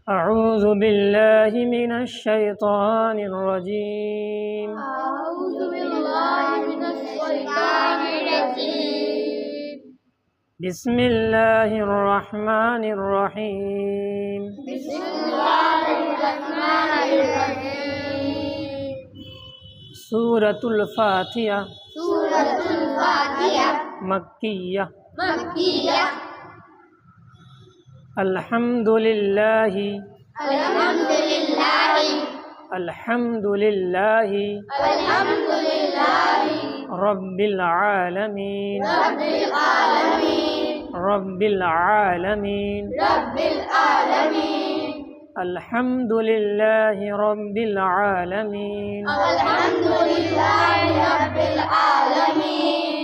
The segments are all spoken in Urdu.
أعوذ بالله من الشيطان الرجيم أعوذ بالله من الشيطان الرجيم بسم الله الرحمن الرحيم بسم الله الرحمن الرحيم سورة الفاتحة سورة الفاتحة مكية مكية الحمد لله الحمد لله الحمد لله الحمد لله رب العالمين رب العالمين رب العالمين رب العالمين الحمد لله رب العالمين الحمد لله رب العالمين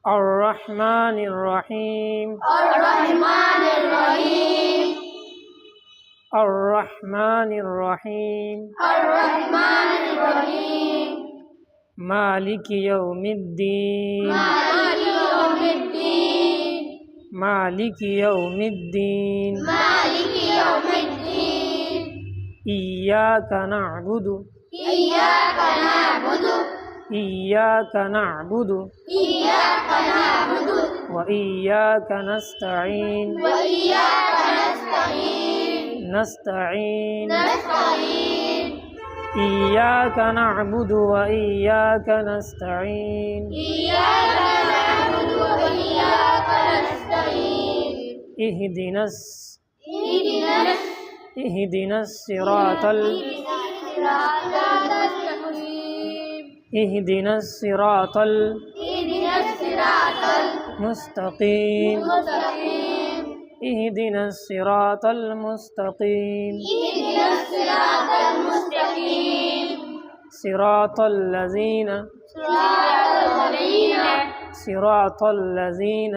الرحمن الرحيم الرحمن الرحيم الرحمن الرحيم الرحمن الرحيم مالك يوم الدين مالك يوم الدين مالك يوم الدين مالك يوم الدين إياك نعبد إياك نعبد إياك نعبد إياك نعبد وإياك نستعين وإياك نستعين نستعين إياك نعبد وإياك نستعين إياك نعبد وإياك نستعين اهدنا اهدنا الصراط الصراط المستقيم اهدنا الصراط اهدنا الصراط المستقيم المستقيم اهدنا الصراط المستقيم اهدنا الصراط المستقيم صراط الذين صراط الذين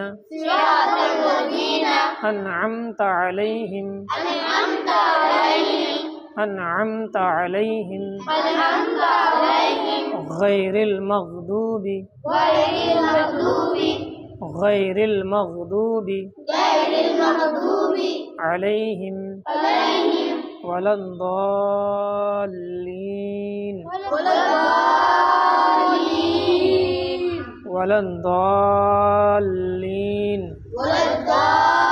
أنعمت عليهم أنعمت عليهم أنعمت عليهم أنعمت عليهم غير المغضوب غير المغضوب غير المغضوب غير المغضوب عليهم عليهم ولا الضالين ولا الضالين ولا الضالين ولا الضالين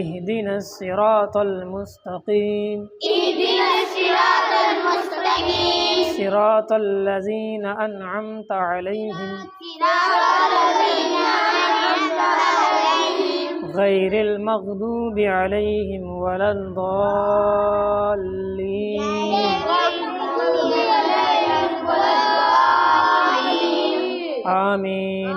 اهدنا الصراط المستقيم صراط الذين أنعمت عليهم غير المغضوب عليهم ولا الضالين آمين